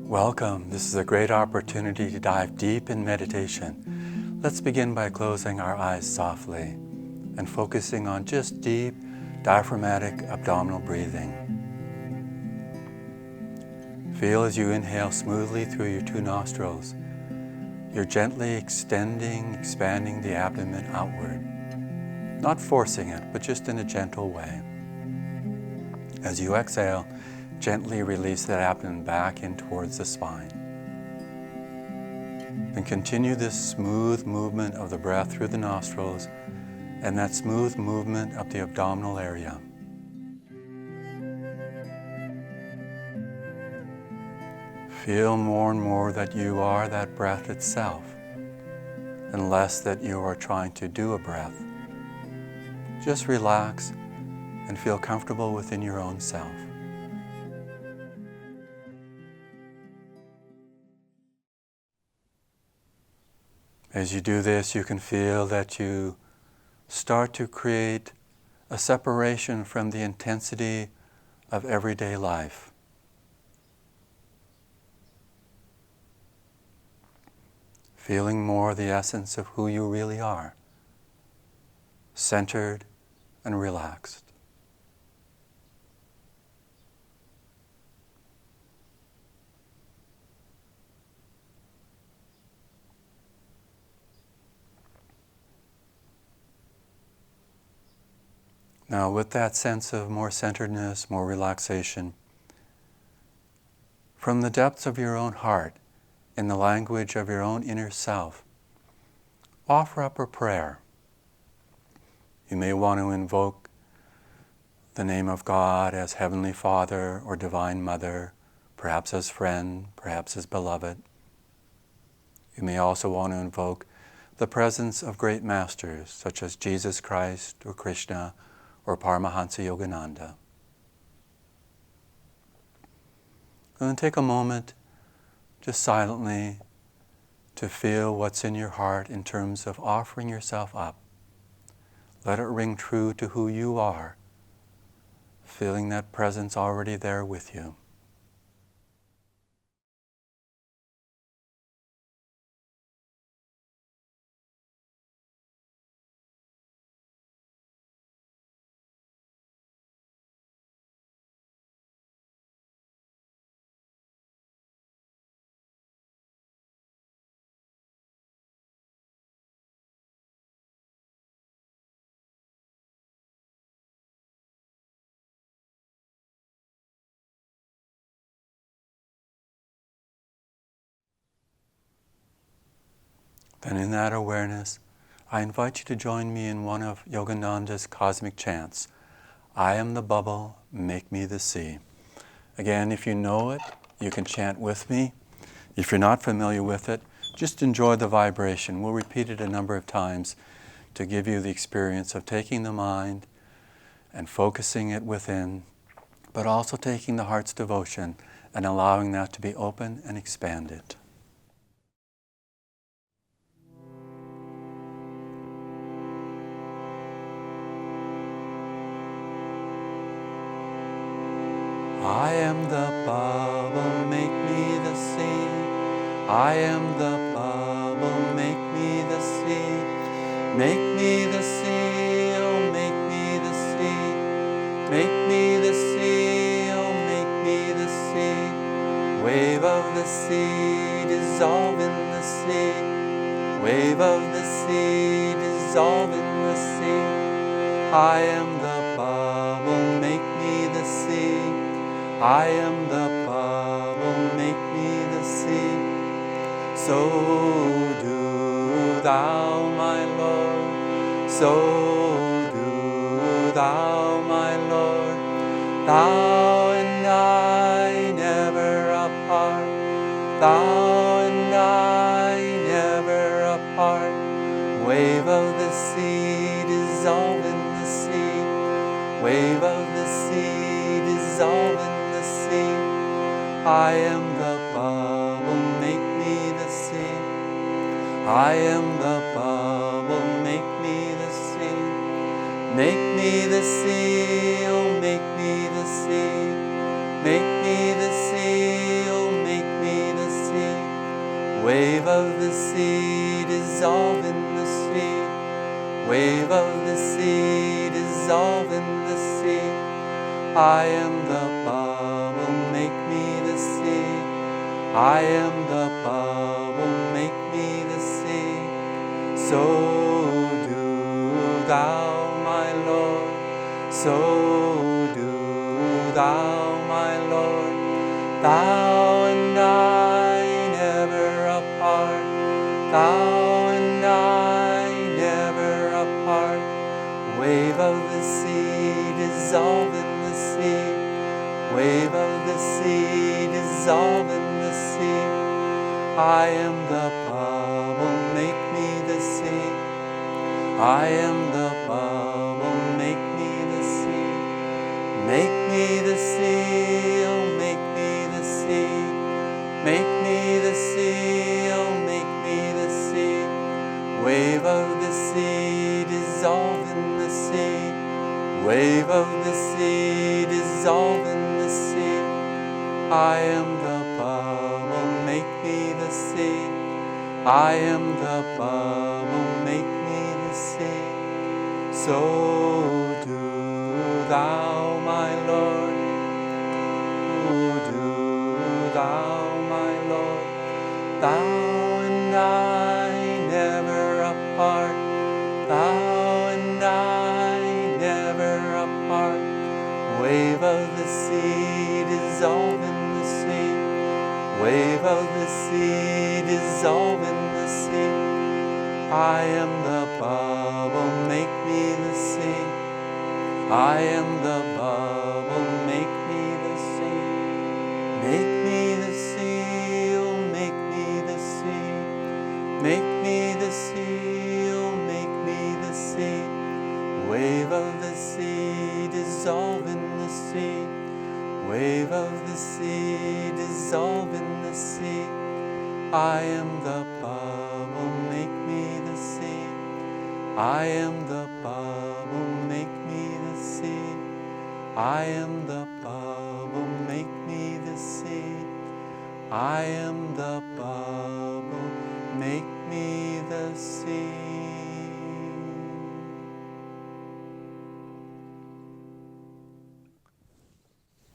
Welcome. This is a great opportunity to dive deep in meditation. Let's begin by closing our eyes softly and focusing on just deep diaphragmatic abdominal breathing. Feel as you inhale smoothly through your two nostrils. You're gently expanding the abdomen outward. Not forcing it, but just in a gentle way. As you exhale, gently release that abdomen back in towards the spine. Then continue this smooth movement of the breath through the nostrils and that smooth movement of the abdominal area. Feel more and more that you are that breath itself, and less that you are trying to do a breath. Just relax and feel comfortable within your own self. As you do this, you can feel that you start to create a separation from the intensity of everyday life. Feeling more the essence of who you really are, centered and relaxed. Now, with that sense of more centeredness, more relaxation, from the depths of your own heart, in the language of your own inner self, offer up a prayer. You may want to invoke the name of God as Heavenly Father or Divine Mother, perhaps as friend, perhaps as beloved. You may also want to invoke the presence of great masters such as Jesus Christ or Krishna or Paramhansa Yogananda. And then take a moment just silently to feel what's in your heart in terms of offering yourself up. Let it ring true to who you are, feeling that presence already there with you. Then in that awareness, I invite you to join me in one of Yogananda's cosmic chants. I am the bubble, make me the sea. Again, if you know it, you can chant with me. If you're not familiar with it, just enjoy the vibration. We'll repeat it a number of times to give you the experience of taking the mind and focusing it within, but also taking the heart's devotion and allowing that to be open and expanded. I am the bubble, make me the sea. I am the bubble, make me the sea. Make me the sea, oh make me the sea. Make me the sea, oh make me the sea. Wave of the sea, dissolve in the sea. Wave of the sea, dissolve in the sea. I am the bubble, make me the sea. I am the bubble, make me the sea. So do thou, my Lord, so do thou, my Lord. Thou and I never apart, thou and I never apart. Wave of the sea, dissolve in the sea. Wave of the sea, dissolve in the sea. I am the bubble, make me the sea. I am the bubble, make me the sea. Make me the sea, oh make me the sea. Make me the sea, oh make me Wave of the sea, dissolve in the sea. Wave of the sea, dissolve in the sea. I am the bubble, make me the sea. I am the bubble, make me the sea. So do thou, my Lord. So do thou, my Lord. Thou and I never apart. Thou and I never apart. Wave of the sea, dissolve in the sea. Wave of the sea, dissolve in the sea. I am the bubble, make me the sea. I am the bubble, make me the sea. Make me the sea, oh make me the sea. Make me the sea, oh make me the sea. Wave of the sea, dissolve in the sea. Wave of the sea, dissolve in the sea. I am the bubble, make me the sea. I am the bubble, make me the sea. So do thou, my Lord. So do thou, my Lord. Thou and I never apart. Thou and I never apart. Wave of the sea, dissolve in the sea. Wave of the sea, dissolve in the sea. I am the bubble, make me the sea. I am the bubble, make me the sea. Make me the sea, oh make me the sea. Make me the sea, oh make me the sea. Wave of the sea, dissolve in the sea. Wave of the sea, dissolve in the sea. I am the bubble, make me the sea. I am the bubble, make me the sea. I am the bubble, make me the sea. I am the bubble, make me the sea.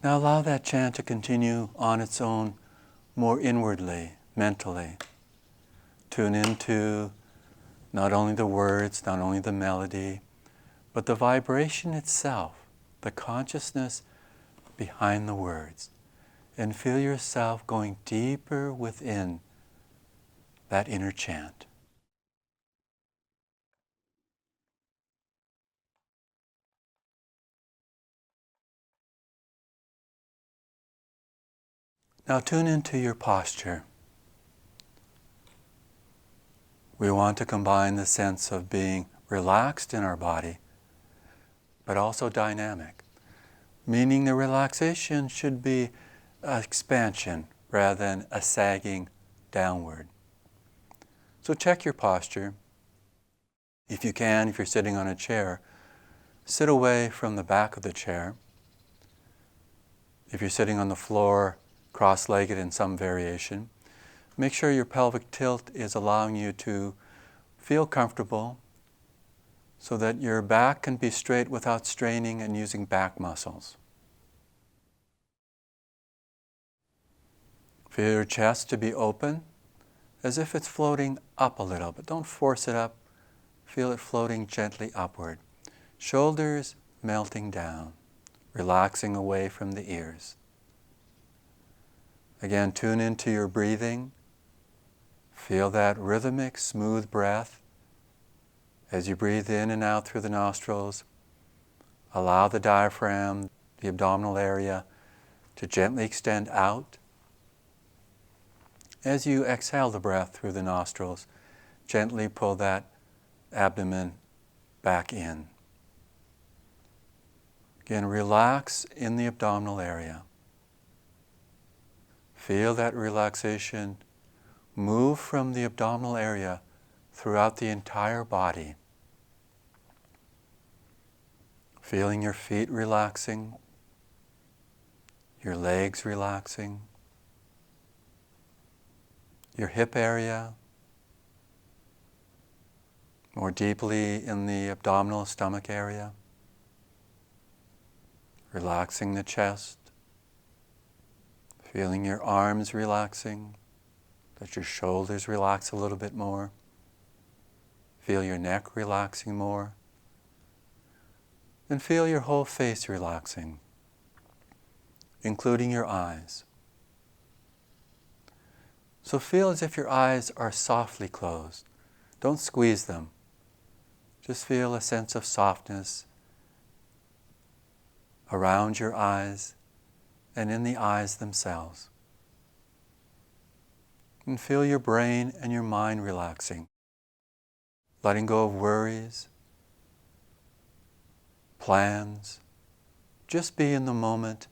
Now allow that chant to continue on its own more inwardly, mentally. Tune into not only the words, not only the melody, but the vibration itself, the consciousness behind the words. And feel yourself going deeper within that inner chant. Now tune into your posture. We want to combine the sense of being relaxed in our body, but also dynamic, meaning the relaxation should be an expansion rather than a sagging downward. So check your posture. If you can, if you're sitting on a chair, sit away from the back of the chair. If you're sitting on the floor, cross-legged in some variation, make sure your pelvic tilt is allowing you to feel comfortable so that your back can be straight without straining and using back muscles. Feel your chest to be open as if it's floating up a little, but don't force it up. Feel it floating gently upward. Shoulders melting down, relaxing away from the ears. Again, tune into your breathing. Feel that rhythmic, smooth breath. As you breathe in and out through the nostrils, allow the diaphragm, the abdominal area, to gently extend out. As you exhale the breath through the nostrils, gently pull that abdomen back in. Again, relax in the abdominal area. Feel that relaxation move from the abdominal area throughout the entire body. Feeling your feet relaxing, your legs relaxing, your hip area, more deeply in the abdominal stomach area, relaxing the chest, feeling your arms relaxing, let your shoulders relax a little bit more, feel your neck relaxing more, and feel your whole face relaxing, including your eyes. So feel as if your eyes are softly closed. Don't squeeze them. Just feel a sense of softness around your eyes and in the eyes themselves. And feel your brain and your mind relaxing, letting go of worries, plans. Just be in the moment,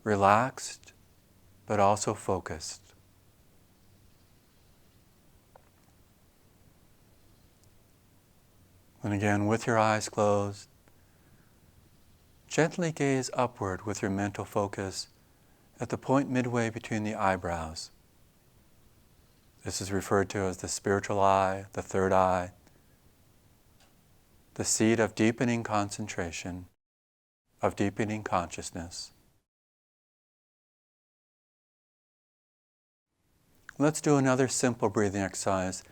relaxed, but also focused. And again, with your eyes closed, gently gaze upward with your mental focus at the point midway between the eyebrows. This is referred to as the spiritual eye, the third eye, the seat of deepening concentration, of deepening consciousness. Let's do another simple breathing exercise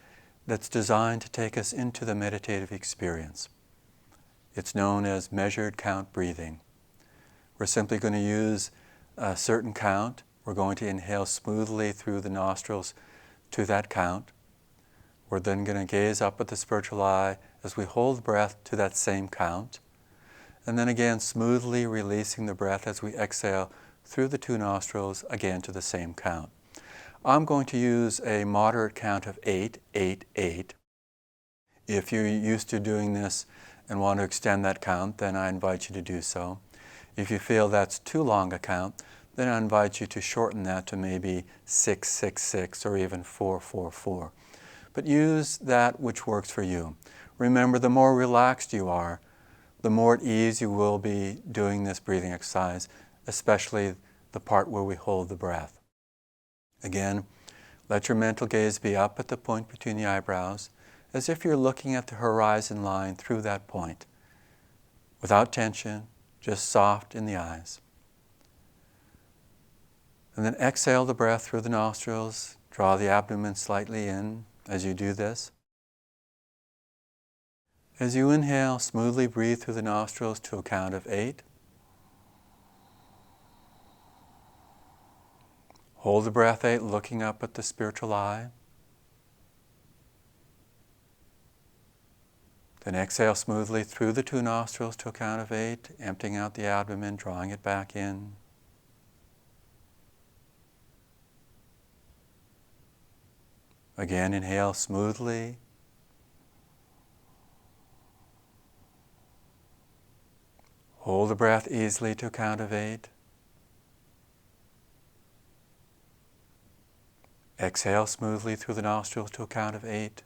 that's designed to take us into the meditative experience. It's known as measured count breathing. We're simply going to use a certain count. We're going to inhale smoothly through the nostrils to that count. We're then going to gaze up at the spiritual eye as we hold the breath to that same count. And then again, smoothly releasing the breath as we exhale through the two nostrils, again to the same count. I'm going to use a moderate count of 8, 8, 8. If you're used to doing this and want to extend that count, then I invite you to do so. If you feel that's too long a count, then I invite you to shorten that to maybe 6, 6, 6, or even 4, 4, 4. But use that which works for you. Remember, the more relaxed you are, the more at ease you will be doing this breathing exercise, especially the part where we hold the breath. Again, let your mental gaze be up at the point between the eyebrows, as if you're looking at the horizon line through that point, without tension, just soft in the eyes. And then exhale the breath through the nostrils, draw the abdomen slightly in as you do this. As you inhale, smoothly breathe through the nostrils to a count of 8. Hold the breath 8, looking up at the spiritual eye. Then exhale smoothly through the two nostrils to a count of 8, emptying out the abdomen, drawing it back in. Again, inhale smoothly. Hold the breath easily to a count of 8. Exhale smoothly through the nostrils to a count of 8.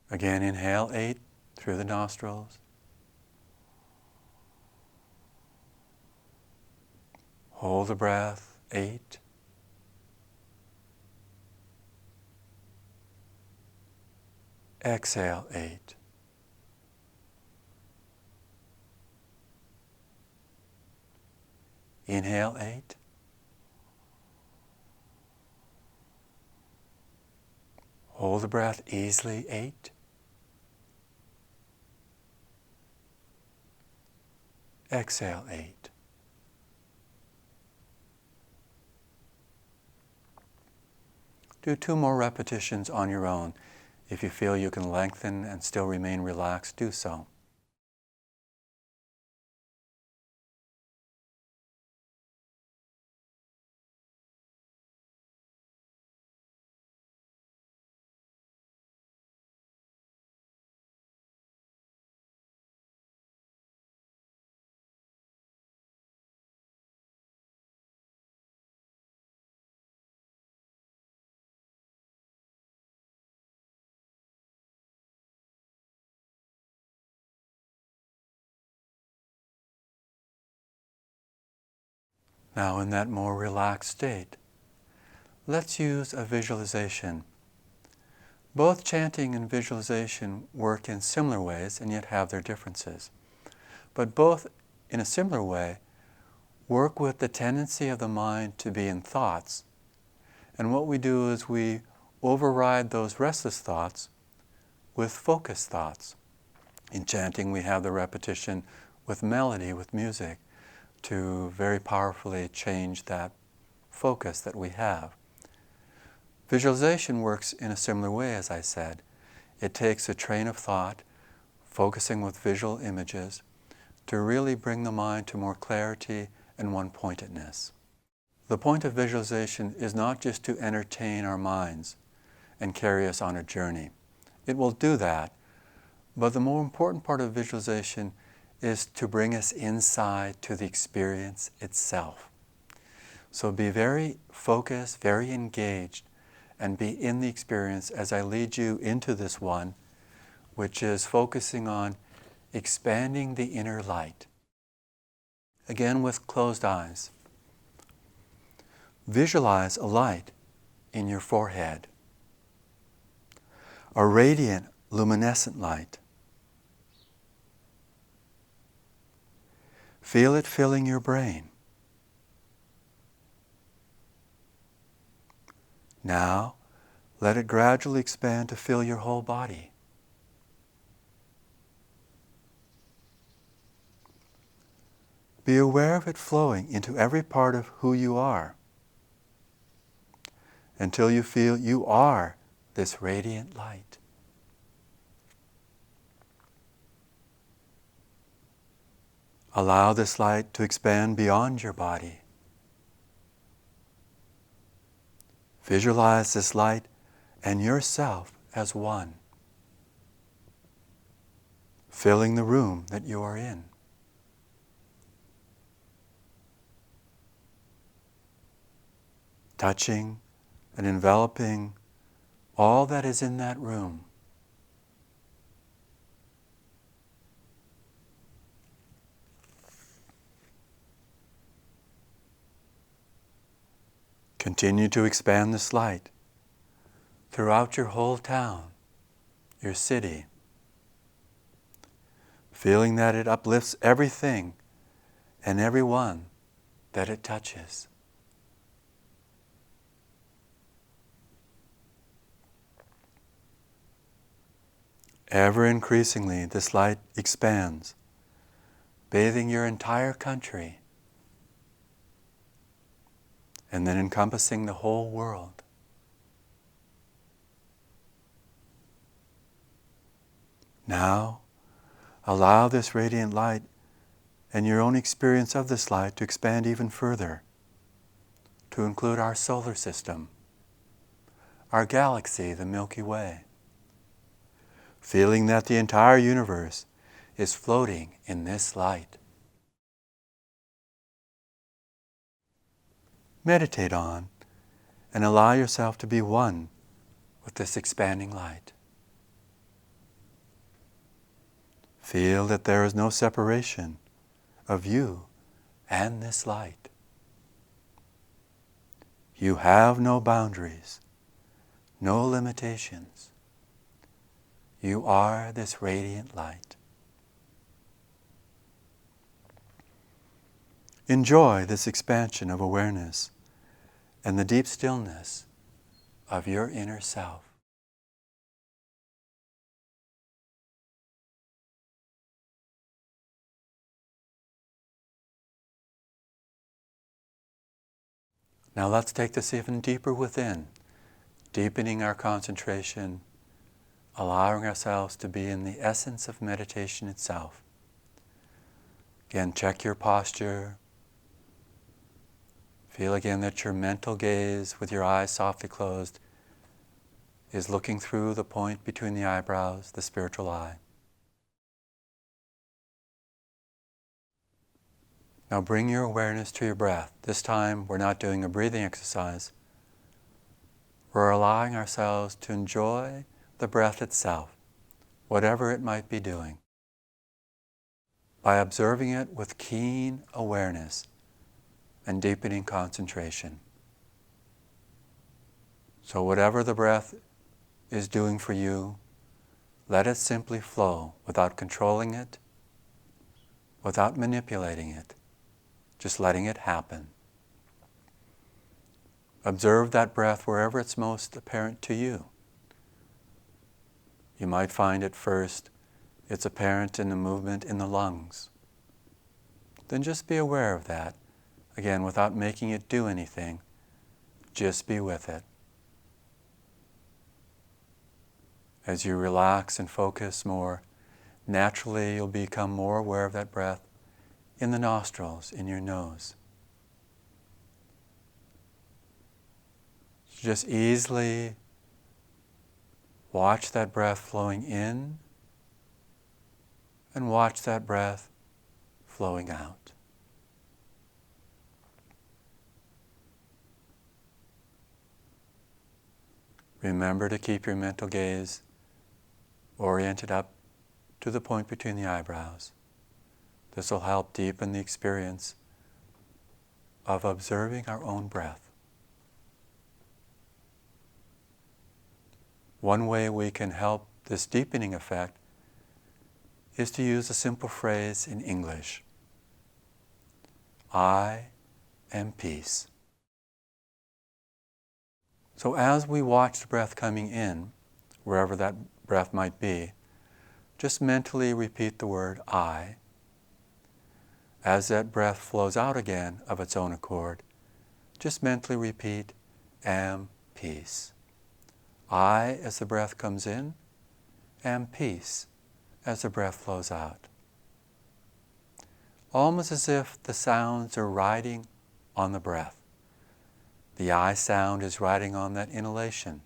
Again, inhale 8 through the nostrils. Hold the breath 8. Exhale 8. Inhale 8. Hold the breath easily 8. Exhale 8. Do 2 more repetitions on your own. If you feel you can lengthen and still remain relaxed, do so. Now in that more relaxed state, Let's use a visualization. Both chanting and visualization work in similar ways and yet have their differences. But both, in a similar way, work with the tendency of the mind to be in thoughts. And what we do is we override those restless thoughts with focused thoughts. In chanting, we have the repetition with melody, with music, to very powerfully change that focus that we have. Visualization works in a similar way, as I said. It takes a train of thought, focusing with visual images, to really bring the mind to more clarity and one-pointedness. The point of visualization is not just to entertain our minds and carry us on a journey. It will do that, but the more important part of visualization is to bring us inside to the experience itself. So be very focused, very engaged, and be in the experience as I lead you into this one, which is focusing on expanding the inner light. Again, with closed eyes. Visualize a light in your forehead, a radiant, luminescent light. Feel it filling your brain. Now, let it gradually expand to fill your whole body. Be aware of it flowing into every part of who you are, until you feel you are this radiant light. Allow this light to expand beyond your body. Visualize this light and yourself as one, filling the room that you are in. Touching and enveloping all that is in that room. Continue to expand this light throughout your whole town, your city, feeling that it uplifts everything and everyone that it touches. Ever increasingly, this light expands, bathing your entire country, and then encompassing the whole world. Now, allow this radiant light and your own experience of this light to expand even further, to include our solar system, our galaxy, the Milky Way, feeling that the entire universe is floating in this light. Meditate on and allow yourself to be one with this expanding light. Feel that there is no separation of you and this light. You have no boundaries, no limitations. You are this radiant light. Enjoy this expansion of awareness and the deep stillness of your inner self. Now let's take this even deeper within, deepening our concentration, allowing ourselves to be in the essence of meditation itself. Again, check your posture. Feel again that your mental gaze, with your eyes softly closed, is looking through the point between the eyebrows, the spiritual eye. Now bring your awareness to your breath. This time we're not doing a breathing exercise. We're allowing ourselves to enjoy the breath itself, whatever it might be doing, by observing it with keen awareness and deepening concentration. So whatever the breath is doing for you, let it simply flow without controlling it, without manipulating it, just letting it happen. Observe that breath wherever it's most apparent to you. You might find at first it's apparent in the movement in the lungs. Then just be aware of that, again, without making it do anything. Just be with it. As you relax and focus more, naturally you'll become more aware of that breath in the nostrils, in your nose. Just easily watch that breath flowing in and watch that breath flowing out. Remember to keep your mental gaze oriented up to the point between the eyebrows. This will help deepen the experience of observing our own breath. One way we can help this deepening effect is to use a simple phrase in English. I am peace. So as we watch the breath coming in, wherever that breath might be, just mentally repeat the word I. As that breath flows out again of its own accord, just mentally repeat, am peace. I, as the breath comes in, am peace as the breath flows out. Almost as if the sounds are riding on the breath. The I sound is riding on that inhalation.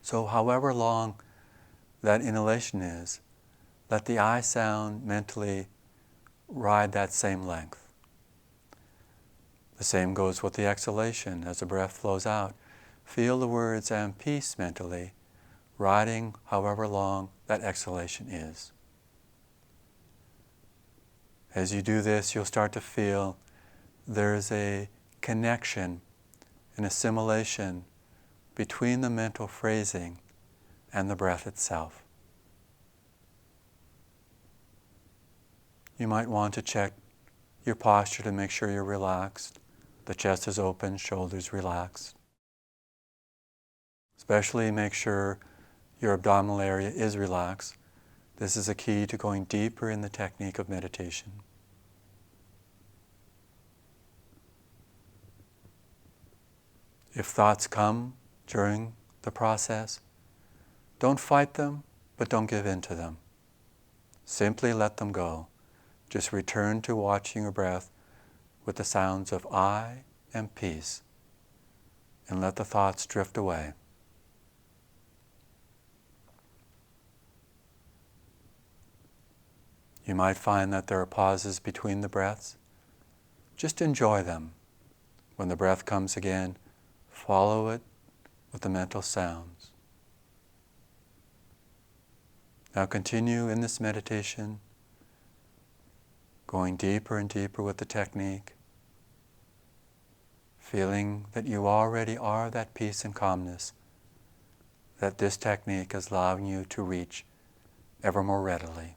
So however long that inhalation is, let the I sound mentally ride that same length. The same goes with the exhalation. As the breath flows out, feel the words am peace mentally riding however long that exhalation is. As you do this, you'll start to feel there's a connection, an assimilation between the mental phrasing and the breath itself. You might want to check your posture to make sure you're relaxed. The chest is open, shoulders relaxed. Especially make sure your abdominal area is relaxed. This is a key to going deeper in the technique of meditation. If thoughts come during the process, don't fight them, but don't give in to them. Simply let them go. Just return to watching your breath with the sounds of I and peace, and let the thoughts drift away. You might find that there are pauses between the breaths. Just enjoy them. When the breath comes again, follow it with the mental sounds. Now continue in this meditation, going deeper and deeper with the technique, feeling that you already are that peace and calmness, that this technique is allowing you to reach ever more readily.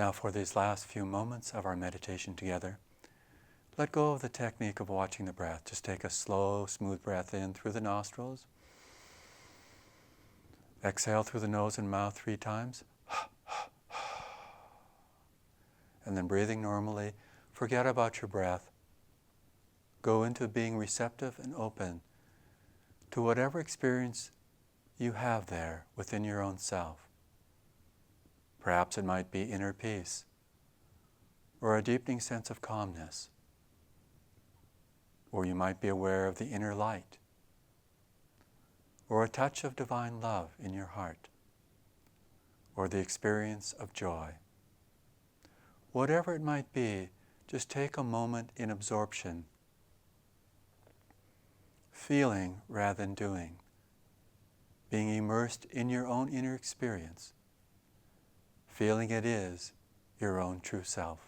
Now for these last few moments of our meditation together, let go of the technique of watching the breath. Just take a slow, smooth breath in through the nostrils. Exhale through the nose and mouth 3 times. And then breathing normally, forget about your breath. Go into being receptive and open to whatever experience you have there within your own self. Perhaps it might be inner peace, or a deepening sense of calmness, or you might be aware of the inner light, or a touch of divine love in your heart, or the experience of joy. Whatever it might be, just take a moment in absorption, feeling rather than doing, being immersed in your own inner experience, feeling it is your own true self.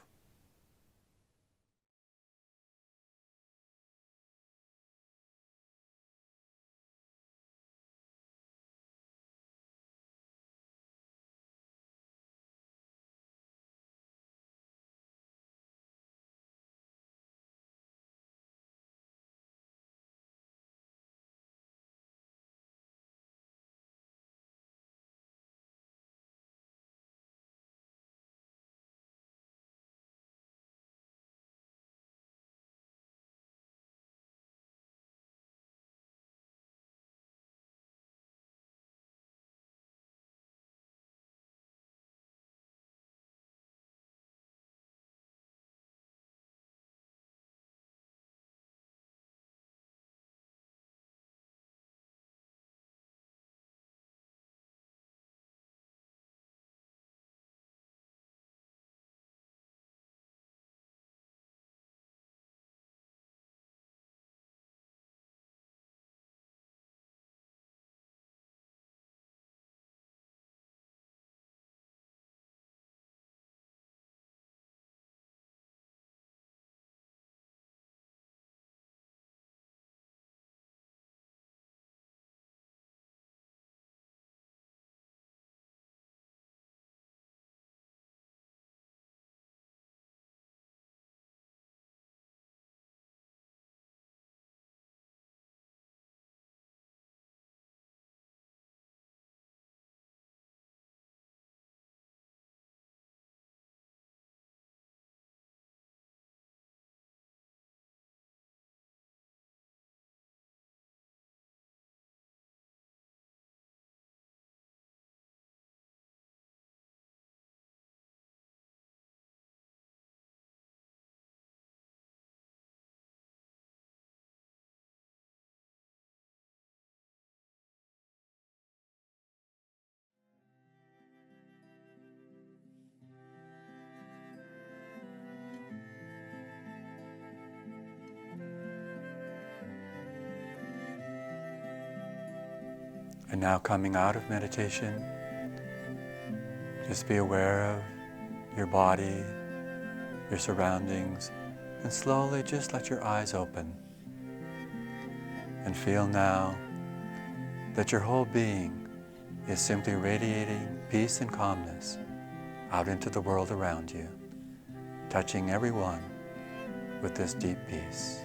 And now coming out of meditation, just be aware of your body, your surroundings, and slowly just let your eyes open. And feel now that your whole being is simply radiating peace and calmness out into the world around you, touching everyone with this deep peace.